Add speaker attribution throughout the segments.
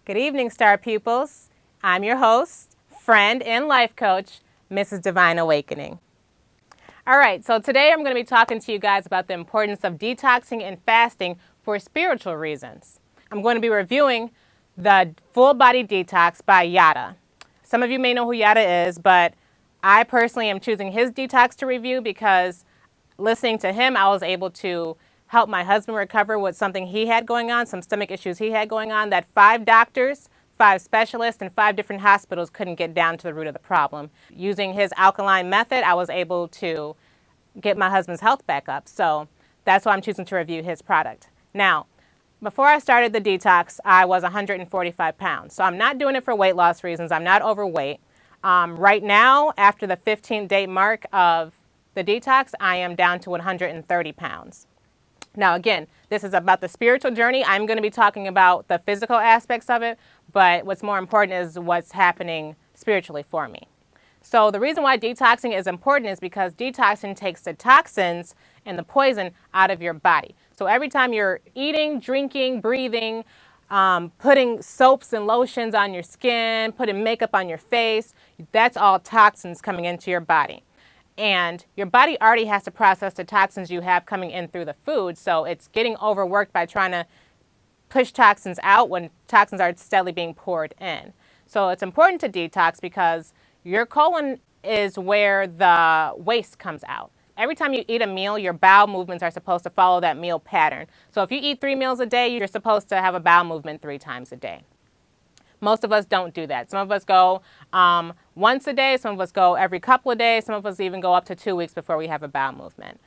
Speaker 1: Good evening, star pupils. I'm your host, friend, and life coach, Mrs.Divine Awakening. All right, so today I'm going to be talking to you guys about the importance of detoxing and fasting for spiritual reasons. I'm going to be reviewing the Full Body Detox by Yada. Some of you may know who Yada is, but I personally am choosing his detox to review because listening to him, I was able to help my husband recover with something he had going on, some stomach issues he had going on, that 5 doctors, 5 specialists, and 5 different hospitals couldn't get down to the root of the problem. Using his alkaline method, I was able to get my husband's health back up. So that's why I'm choosing to review his product. Now, before I started the detox, I was 145 pounds. So I'm not doing it for weight loss reasons. I'm not overweight. Right now, after the 15th day mark of the detox, I am down to 130 pounds. Now, again, this is about the spiritual journey. I'm going to be talking about the physical aspects of it, but what's more important is what's happening spiritually for me. So the reason why detoxing is important is because detoxing takes the toxins and the poison out of your body. So every time you're eating, drinking, breathing, putting soaps and lotions on your skin, putting makeup on your face, that's all toxins coming into your body. And your body already has to process the toxins you have coming in through the food, so it's getting overworked by trying to push toxins out when toxins are steadily being poured in. So it's important to detox because your colon is where the waste comes out. Every time you eat a meal, your bowel movements are supposed to follow that meal pattern. So if you eat 3 meals a day, you're supposed to have a bowel movement 3 times a day. Most of us don't do that. Some of us go once a day, some of us go every couple of days, some of us even go up to 2 weeks before we have a bowel movement.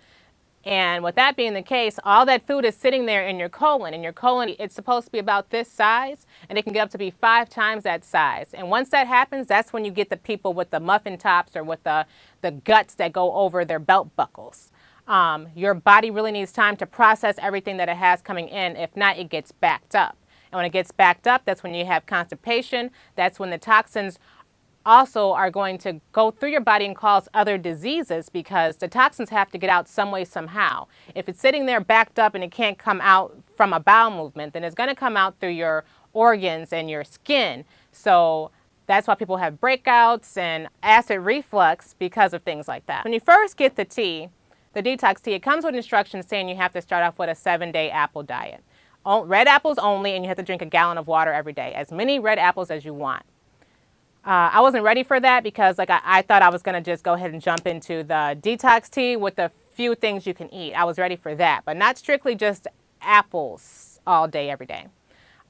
Speaker 1: And with that being the case, all that food is sitting there in your colon. In your colon, it's supposed to be about this size, and it can get up to be 5 times that size. And once that happens, that's when you get the people with the muffin tops or with the guts that go over their belt buckles. Your body really needs time to process everything that it has coming in. If not, it gets backed up. And when it gets backed up, that's when you have constipation. That's when the toxins also are going to go through your body and cause other diseases because the toxins have to get out some way, somehow. If it's sitting there backed up and it can't come out from a bowel movement, then it's going to come out through your organs and your skin. So that's why people have breakouts and acid reflux because of things like that. When you first get the tea, the detox tea, it comes with instructions saying you have to start off with a 7-day apple diet. Red apples only, and you have to drink a gallon of water every day, as many red apples as you want. I wasn't ready for that because I thought I was going to just go ahead and jump into the detox tea with the few things you can eat. I was ready for that, but not strictly just apples all day, every day.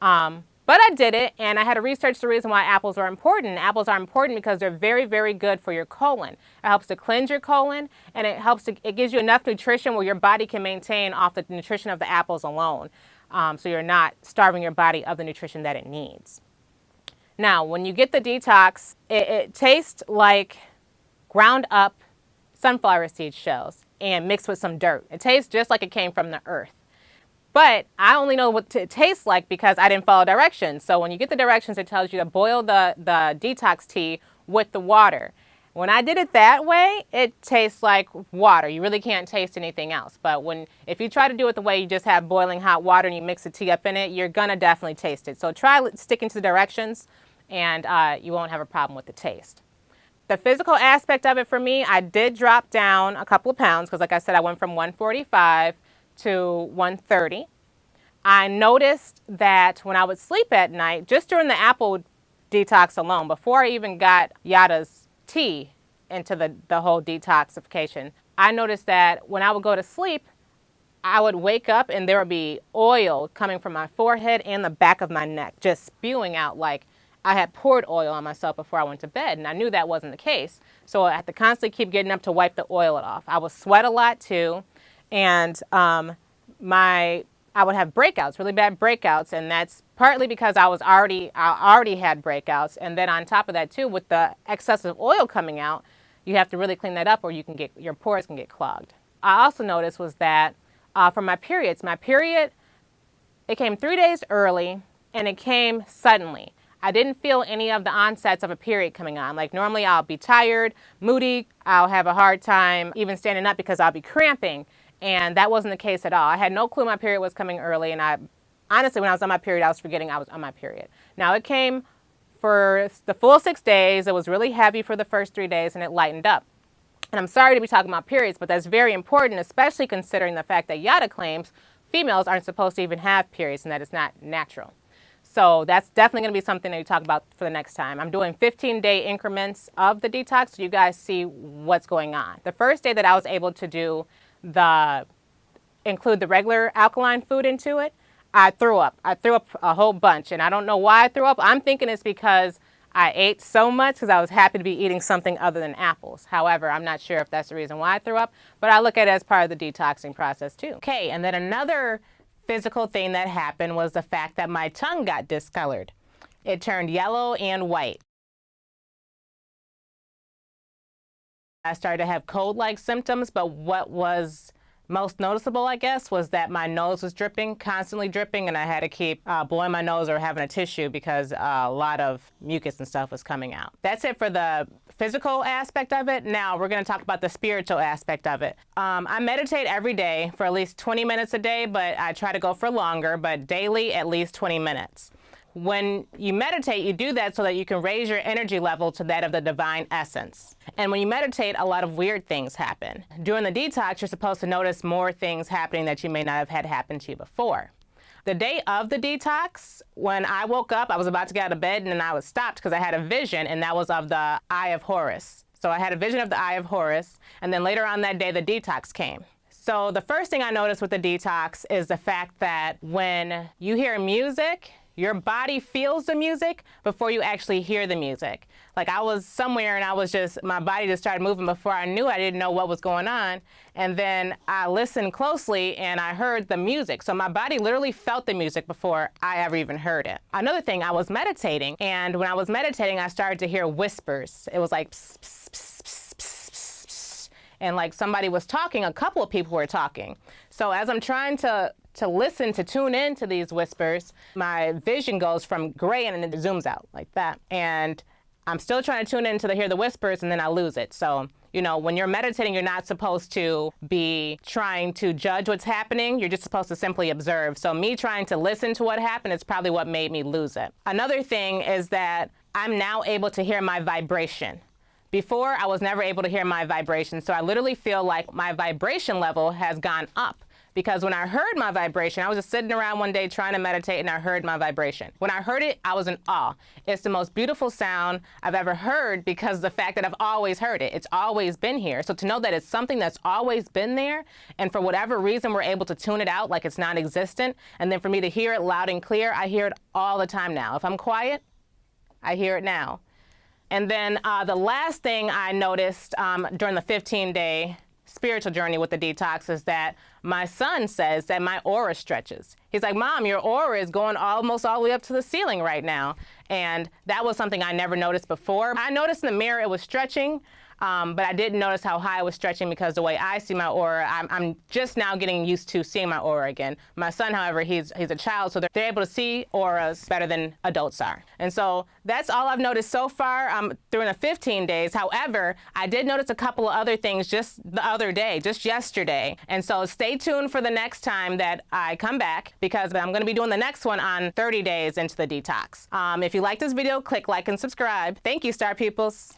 Speaker 1: But I did it, and I had to research the reason why apples are important. Apples are important because they're very, very good for your colon. It helps to cleanse your colon, and it gives you enough nutrition where your body can maintain off the nutrition of the apples alone. So you're not starving your body of the nutrition that it needs. Now, when you get the detox, it tastes like ground up sunflower seed shells and mixed with some dirt. It tastes just like it came from the earth. But I only know what it tastes like because I didn't follow directions. So when you get the directions, it tells you to boil the detox tea with the water. When I did it that way, it tastes like water. You really can't taste anything else. But if you try to do it the way you just have boiling hot water and you mix the tea up in it, you're going to definitely taste it. So try sticking to the directions and you won't have a problem with the taste. The physical aspect of it for me, I did drop down a couple of pounds because like I said, I went from 145 to 130. I noticed that when I would sleep at night, just during the apple detox alone, before I even got Yada's tea into the whole detoxification, I noticed that when I would go to sleep, I would wake up and there would be oil coming from my forehead and the back of my neck, just spewing out like I had poured oil on myself before I went to bed, and I knew that wasn't the case. So I had to constantly keep getting up to wipe the oil off. I would sweat a lot too, and I would have breakouts, really bad breakouts, and that's partly because I already had breakouts, and then on top of that too, with the excessive oil coming out, you have to really clean that up, or your pores can get clogged. I also noticed was that for my period, it came 3 days early, and it came suddenly. I didn't feel any of the onsets of a period coming on. Like normally I'll be tired, moody, I'll have a hard time even standing up because I'll be cramping. And that wasn't the case at all. I had no clue my period was coming early, and I honestly, when I was on my period, I was forgetting I was on my period. Now it came for the full 6 days. It was really heavy for the first 3 days and it lightened up. And I'm sorry to be talking about periods, but that's very important, especially considering the fact that Yada claims females aren't supposed to even have periods and that it's not natural. So that's definitely going to be something that we talk about for the next time. I'm doing 15-day increments of the detox so you guys see what's going on. The first day that I was able to include the regular alkaline food into it, I threw up. I threw up a whole bunch, and I don't know why I threw up. I'm thinking it's because I ate so much because I was happy to be eating something other than apples. However, I'm not sure if that's the reason why I threw up, but I look at it as part of the detoxing process too. Okay, and then another physical thing that happened was the fact that my tongue got discolored. It turned yellow and white. I started to have cold-like symptoms, but what was most noticeable, I guess, was that my nose was dripping, constantly dripping, and I had to keep blowing my nose or having a tissue because a lot of mucus and stuff was coming out. That's it for the physical aspect of it. Now we're going to talk about the spiritual aspect of it. I meditate every day for at least 20 minutes a day, but I try to go for longer, but daily at least 20 minutes. When you meditate, you do that so that you can raise your energy level to that of the divine essence. And when you meditate, a lot of weird things happen. During the detox, you're supposed to notice more things happening that you may not have had happen to you before. The day of the detox, when I woke up, I was about to get out of bed and then I was stopped because I had a vision, and that was of the Eye of Horus. So I had a vision of the Eye of Horus, and then later on that day, the detox came. So the first thing I noticed with the detox is the fact that when you hear music, your body feels the music before you actually hear the music. Like I was somewhere and my body just started moving before I knew. I didn't know what was going on. And then I listened closely and I heard the music. So my body literally felt the music before I ever even heard it. Another thing, I was meditating, and when I was meditating, I started to hear whispers. It was like pss, pss, pss, pss, pss, pss, pss. And like somebody was talking, a couple of people were talking. So as I'm trying to listen, to tune in to these whispers, my vision goes from gray and then it zooms out like that. And I'm still trying to tune in to hear the whispers, and then I lose it. So, you know, when you're meditating, you're not supposed to be trying to judge what's happening. You're just supposed to simply observe. So me trying to listen to what happened is probably what made me lose it. Another thing is that I'm now able to hear my vibration. Before, I was never able to hear my vibration. So I literally feel like my vibration level has gone up. Because when I heard my vibration, I was just sitting around one day trying to meditate and I heard my vibration. When I heard it, I was in awe. It's the most beautiful sound I've ever heard because of the fact that I've always heard it. It's always been here. So to know that it's something that's always been there, and for whatever reason we're able to tune it out like it's non-existent, and then for me to hear it loud and clear, I hear it all the time now. If I'm quiet, I hear it now. And then the last thing I noticed during the 15-day spiritual journey with the detox is that my son says that my aura stretches. He's like, Mom, your aura is going almost all the way up to the ceiling right now. And that was something I never noticed before. I noticed in the mirror it was stretching, but I didn't notice how high it was stretching because the way I see my aura, I'm just now getting used to seeing my aura again. My son, however, he's a child, so they're able to see auras better than adults are. And so that's all I've noticed so far during the 15 days. However, I did notice a couple of other things just the other day, just yesterday. And so stay tuned for the next time that I come back, because I'm going to be doing the next one on 30 days into the detox. If you like this video, click like and subscribe. Thank you, Star Peoples.